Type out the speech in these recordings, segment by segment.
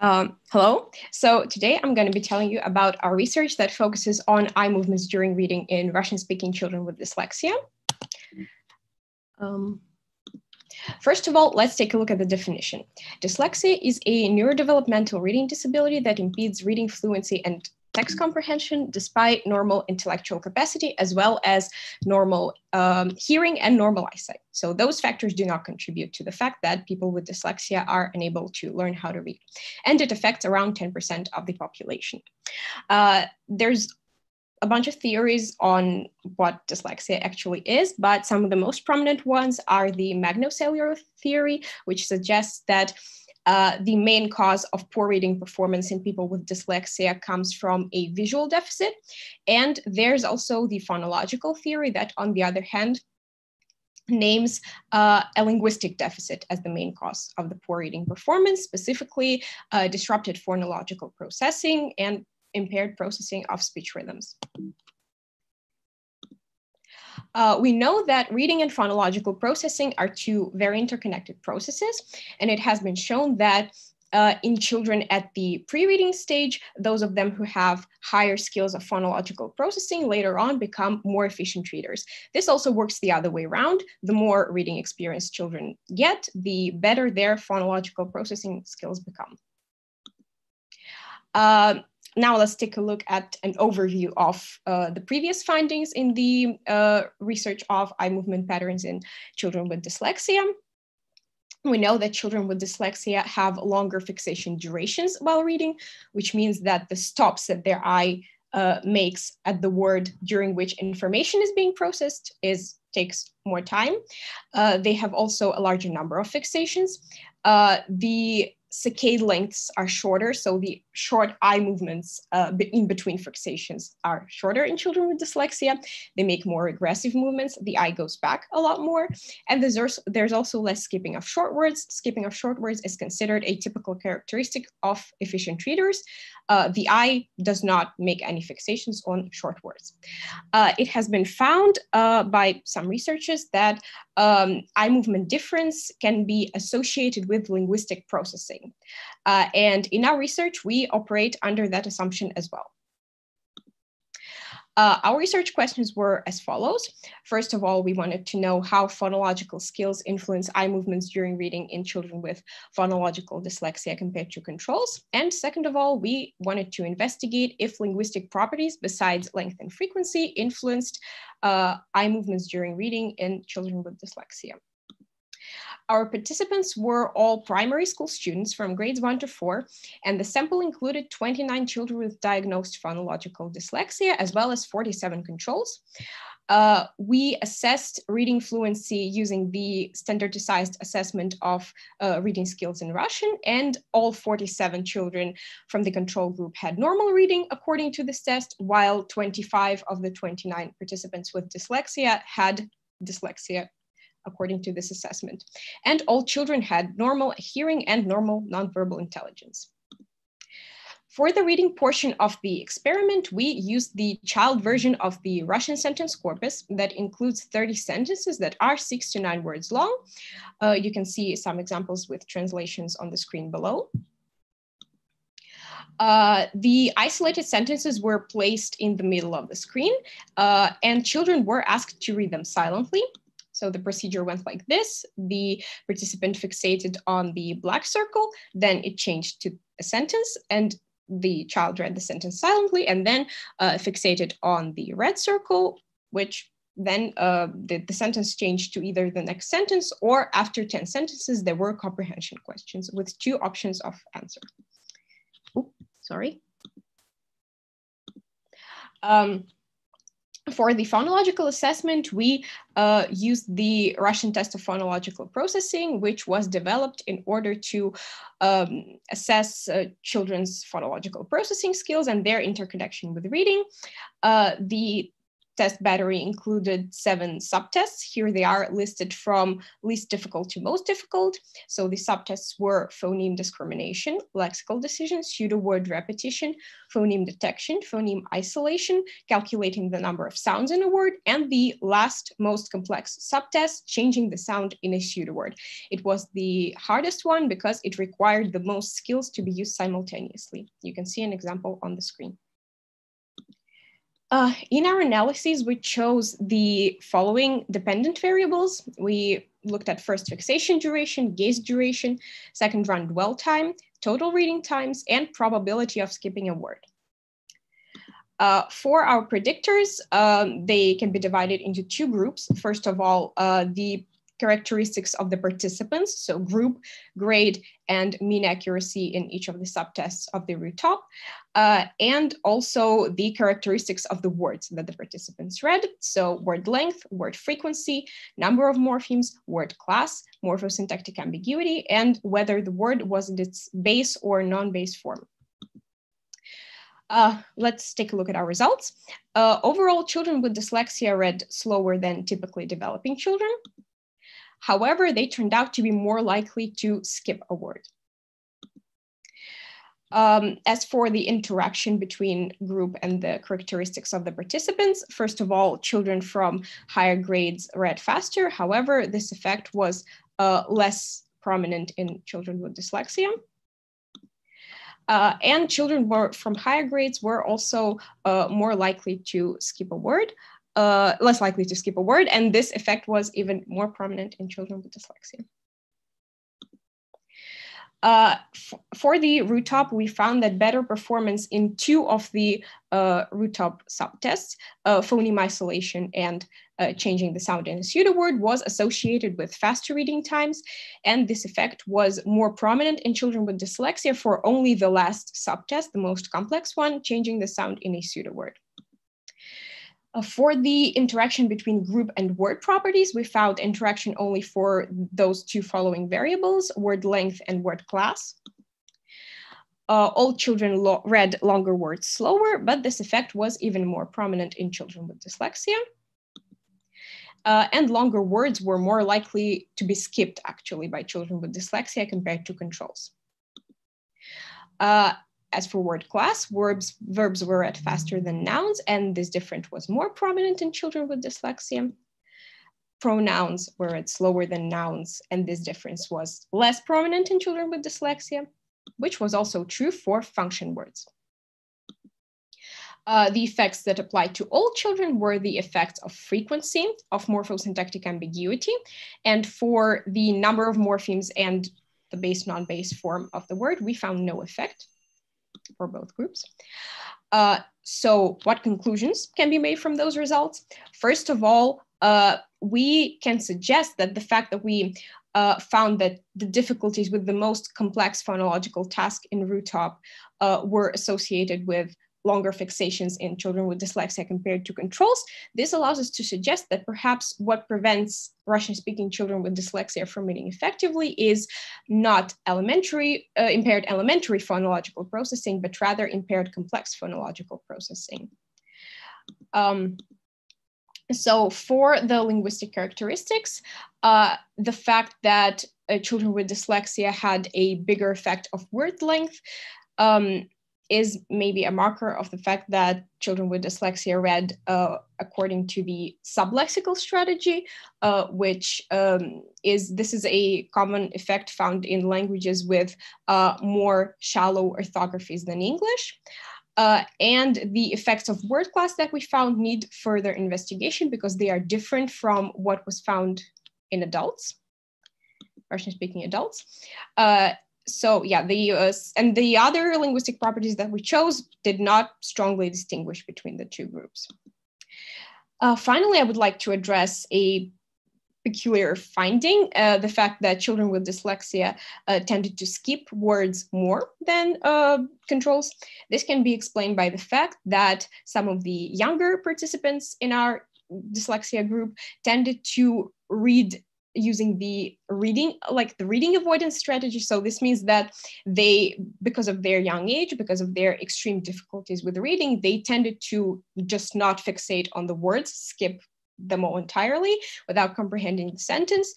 Hello. So today I'm going to be telling you about our research that focuses on eye movements during reading in Russian-speaking children with dyslexia. First of all, let's take a look at the definition. Dyslexia is a neurodevelopmental reading disability that impedes reading fluency and text comprehension despite normal intellectual capacity, as well as normal hearing and normal eyesight. So those factors do not contribute to the fact that people with dyslexia are unable to learn how to read. And it affects around 10% of the population. There's a bunch of theories on what dyslexia actually is, but some of the most prominent ones are the magnocellular theory, which suggests that the main cause of poor reading performance in people with dyslexia comes from a visual deficit. And there's also the phonological theory that, on the other hand, names a linguistic deficit as the main cause of the poor reading performance, specifically disrupted phonological processing and impaired processing of speech rhythms. We know that reading and phonological processing are two very interconnected processes, and it has been shown that in children at the pre-reading stage, those of them who have higher skills of phonological processing later on become more efficient readers. This also works the other way around. The more reading experience children get, the better their phonological processing skills become. Now let's take a look at an overview of the previous findings in the research of eye movement patterns in children with dyslexia. We know that children with dyslexia have longer fixation durations while reading, which means that the stops that their eye makes at the word during which information is being processed takes more time. They have also a larger number of fixations. The saccade lengths are shorter, so the short eye movements in between fixations are shorter in children with dyslexia. They make more aggressive movements. The eye goes back a lot more. And there's also less skipping of short words. Skipping of short words is considered a typical characteristic of efficient readers. The eye does not make any fixations on short words. It has been found by some researchers that eye movement difference can be associated with linguistic processing. And in our research, we operate under that assumption as well. Our research questions were as follows. First of all, we wanted to know how phonological skills influence eye movements during reading in children with phonological dyslexia compared to controls. And second of all, we wanted to investigate if linguistic properties besides length and frequency influenced eye movements during reading in children with dyslexia. Our participants were all primary school students from grades 1 to 4, and the sample included 29 children with diagnosed phonological dyslexia, as well as 47 controls. We assessed reading fluency using the standardized assessment of reading skills in Russian, and all 47 children from the control group had normal reading according to this test, while 25 of the 29 participants with dyslexia had dyslexia according to this assessment. And all children had normal hearing and normal nonverbal intelligence. For the reading portion of the experiment, we used the child version of the Russian sentence corpus that includes 30 sentences that are 6 to 9 words long. You can see some examples with translations on the screen below. The isolated sentences were placed in the middle of the screen, and children were asked to read them silently. So the procedure went like this. The participant fixated on the black circle, then it changed to a sentence, and the child read the sentence silently, and then fixated on the red circle, which then the sentence changed to either the next sentence, or after 10 sentences, there were comprehension questions with 2 options of answer. Oops, sorry. For the phonological assessment, we used the Russian test of phonological processing, which was developed in order to assess children's phonological processing skills and their interconnection with reading. The test battery included 7 subtests. Here they are listed from least difficult to most difficult. So the subtests were phoneme discrimination, lexical decision, pseudo-word repetition, phoneme detection, phoneme isolation, calculating the number of sounds in a word, and the last most complex subtest, changing the sound in a pseudo-word. It was the hardest one because it required the most skills to be used simultaneously. You can see an example on the screen. In our analyses, we chose the following dependent variables. We looked at first fixation duration, gaze duration, second run dwell time, total reading times, and probability of skipping a word. For our predictors, they can be divided into 2 groups. First of all, the characteristics of the participants, so group, grade, and mean accuracy in each of the subtests of the RuToPP, and also the characteristics of the words that the participants read, so word length, word frequency, number of morphemes, word class, morphosyntactic ambiguity, and whether the word was in its base or non-base form. Let's take a look at our results. Overall, children with dyslexia read slower than typically developing children. However, they turned out to be more likely to skip a word. As for the interaction between group and the characteristics of the participants, first of all, children from higher grades read faster. However, this effect was less prominent in children with dyslexia. And children from higher grades were also more likely to skip a word. Less likely to skip a word, and this effect was even more prominent in children with dyslexia. For the RuToPP, we found that better performance in 2 of the RuToPP subtests, phoneme isolation and changing the sound in a pseudo-word, was associated with faster reading times, and this effect was more prominent in children with dyslexia for only the last subtest, the most complex one, changing the sound in a pseudo-word. For the interaction between group and word properties, we found interaction only for those 2 following variables, word length and word class. All children read longer words slower, but this effect was even more prominent in children with dyslexia. And longer words were more likely to be skipped, actually, by children with dyslexia compared to controls. As for word class, verbs were read faster than nouns, and this difference was more prominent in children with dyslexia. Pronouns were read slower than nouns, and this difference was less prominent in children with dyslexia, which was also true for function words. The effects that applied to all children were the effects of frequency, of morphosyntactic ambiguity, and for the number of morphemes and the base non-base form of the word, we found no effect for both groups. So what conclusions can be made from those results? First of all, we can suggest that the fact that we found that the difficulties with the most complex phonological task in RuToPP were associated with longer fixations in children with dyslexia compared to controls. This allows us to suggest that perhaps what prevents Russian-speaking children with dyslexia from reading effectively is not impaired elementary phonological processing, but rather impaired complex phonological processing. So for the linguistic characteristics, the fact that children with dyslexia had a bigger effect of word length is maybe a marker of the fact that children with dyslexia read according to the sublexical strategy, which this is a common effect found in languages with more shallow orthographies than English. And the effects of word class that we found need further investigation because they are different from what was found in adults, Russian-speaking adults. So yeah, and the other linguistic properties that we chose did not strongly distinguish between the 2 groups. Finally, I would like to address a peculiar finding, the fact that children with dyslexia tended to skip words more than controls. This can be explained by the fact that some of the younger participants in our dyslexia group tended to read using the reading avoidance strategy. So this means that they, because of their young age, because of their extreme difficulties with reading, they tended to just not fixate on the words, skip them all entirely without comprehending the sentence.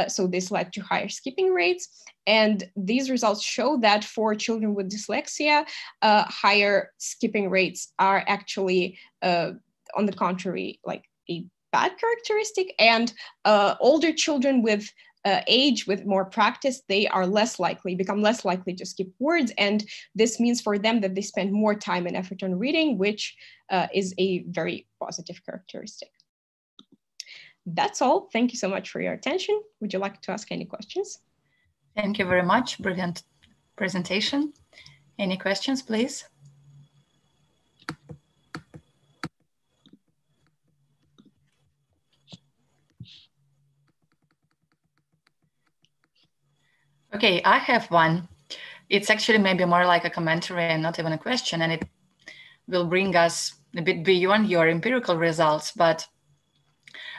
So this led to higher skipping rates. And these results show that for children with dyslexia, higher skipping rates are actually, on the contrary, like a bad characteristic. And older children with age, with more practice, they are become less likely to skip words. And this means for them that they spend more time and effort on reading, which is a very positive characteristic. That's all. Thank you so much for your attention. Would you like to ask any questions? Thank you very much. Brilliant presentation. Any questions, please? Okay, I have one. It's actually maybe more like a commentary and not even a question, and it will bring us a bit beyond your empirical results, but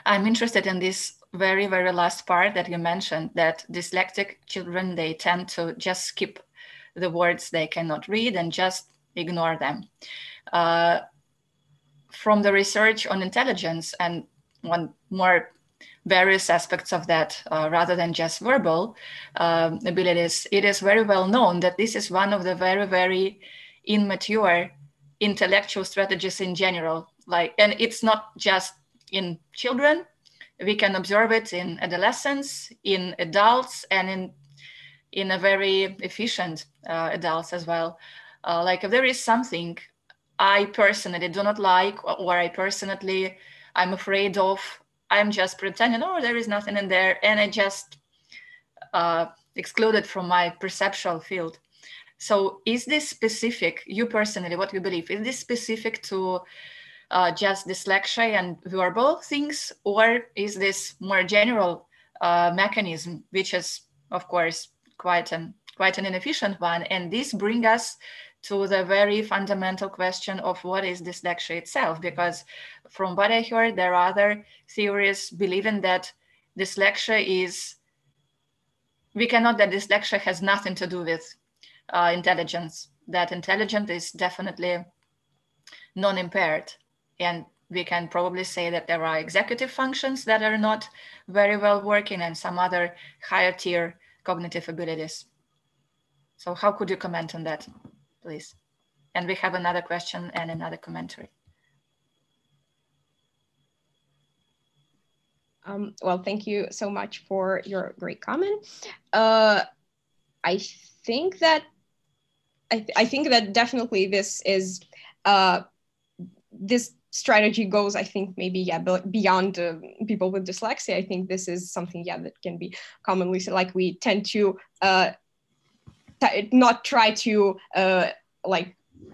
I'm interested in this very, very last part that you mentioned, that dyslexic children, they tend to just skip the words they cannot read and just ignore them. From the research on intelligence and one more various aspects of that, rather than just verbal abilities, it is very well known that this is one of the very, very immature intellectual strategies in general. And it's not just in children. We can observe it in adolescents, in adults, and in a very efficient adults as well. If there is something I personally do not like, or I'm afraid of, I'm just pretending, oh, there is nothing in there, and I just exclude it from my perceptual field. So is this specific, you personally, what you believe, is this specific to just dyslexia and verbal things, or is this more general mechanism, which is, of course, quite an inefficient one? And this brings us to the very fundamental question of what is dyslexia itself, because from what I heard, there are other theories believing that dyslexia has nothing to do with intelligence, that intelligence is definitely non-impaired. And we can probably say that there are executive functions that are not very well working and some other higher tier cognitive abilities. So how could you comment on that, please? And we have another question and another commentary. Well, thank you so much for your great comment. I think that definitely this is this strategy goes, I think, maybe beyond people with dyslexia. I think this is something that can be commonly said. Like, we tend to not try to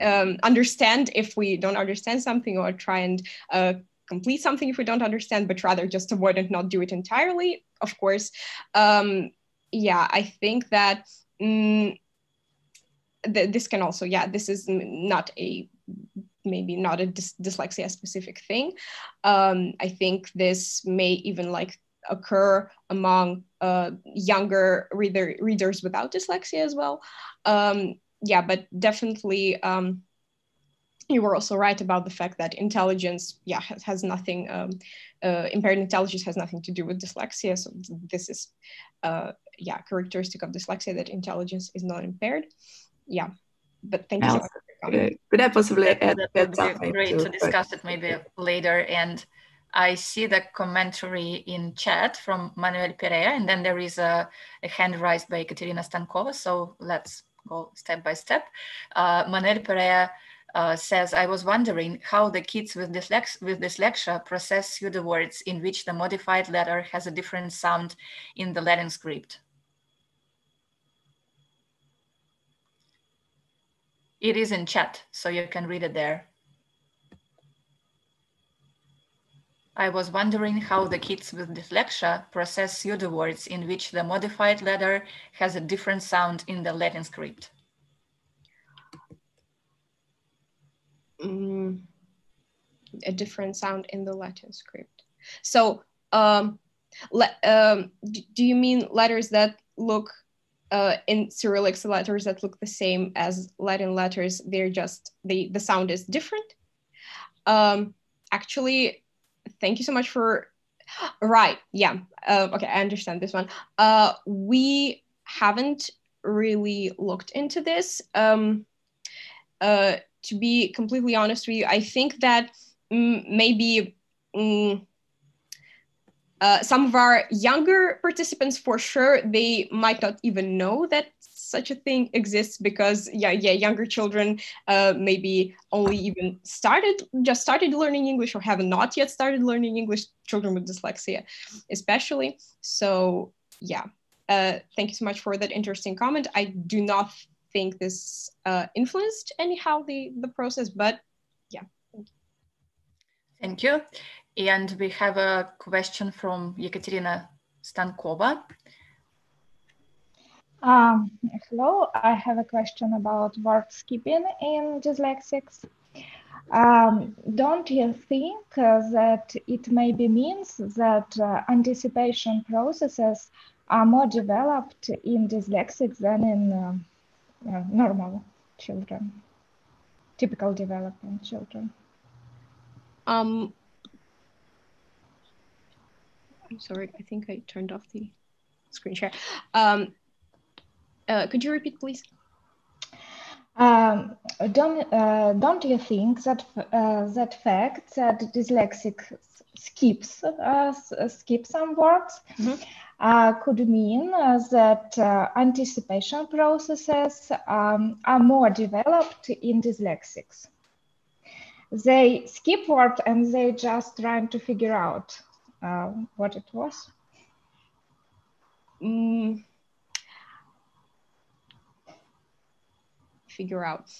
understand if we don't understand something, or try and complete something if we don't understand, but rather just avoid and not do it entirely. Of course, I think that this can also, this is not a dyslexia specific thing. I think this may even occur among younger readers without dyslexia as well. But definitely, you were also right about the fact that intelligence, has nothing, impaired intelligence has nothing to do with dyslexia. So this is, characteristic of dyslexia, that intelligence is not impaired. Yeah, but thank you so much. Could I possibly add that something? Great to discuss it maybe later. And I see the commentary in chat from Manuel Perea, and then there is a hand raised by Ekaterina Stankova. So let's go step by step. Manuel Perea says, I was wondering how the kids with dyslexia process pseudo words in which the modified letter has a different sound in the Latin script. It is in chat, so you can read it there. I was wondering how the kids with dyslexia process pseudo words in which the modified letter has a different sound in the Latin script. A different sound in the Latin script. So Do you mean letters that look in Cyrillic, letters that look the same as Latin letters? They're just, the sound is different? Actually, thank you so much for, right, yeah. Okay, I understand this one. We haven't really looked into this. To be completely honest with you, I think that maybe some of our younger participants, for sure, they might not even know that such a thing exists, because younger children maybe only even just started learning English, or have not yet started learning English, children with dyslexia especially. So yeah, thank you so much for that interesting comment. I do not think this influenced anyhow the process, but yeah. Thank you. And we have a question from Ekaterina Stankova. Hello, I have a question about word skipping in dyslexics. Don't you think that it maybe means that anticipation processes are more developed in dyslexics than in normal children, typical developing children? I'm sorry, I think I turned off the screen share. Could you repeat, please? Don't you think that that fact that dyslexic skip some words could mean that anticipation processes are more developed in dyslexics? They skip words and they just trying to figure out what it was. Figure out.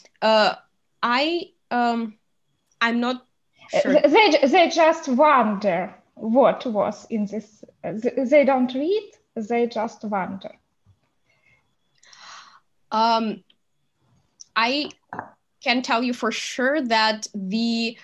I'm not sure. They just wonder what was in this. They don't read, they just wonder. I can tell you for sure that the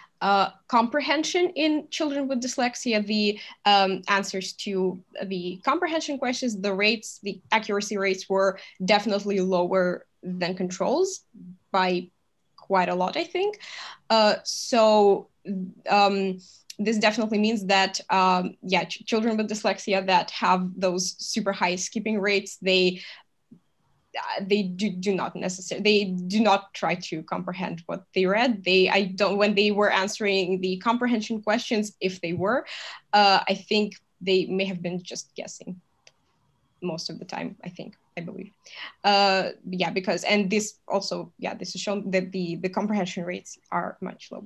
comprehension in children with dyslexia, the answers to the comprehension questions, the rates, the accuracy rates were definitely lower than controls by quite a lot, I think. So this definitely means that, children with dyslexia that have those super high skipping rates, they do not try to comprehend what they read. When they were answering the comprehension questions, if they were, I think they may have been just guessing most of the time, I believe. Because, and this also, this is shown that the comprehension rates are much lower.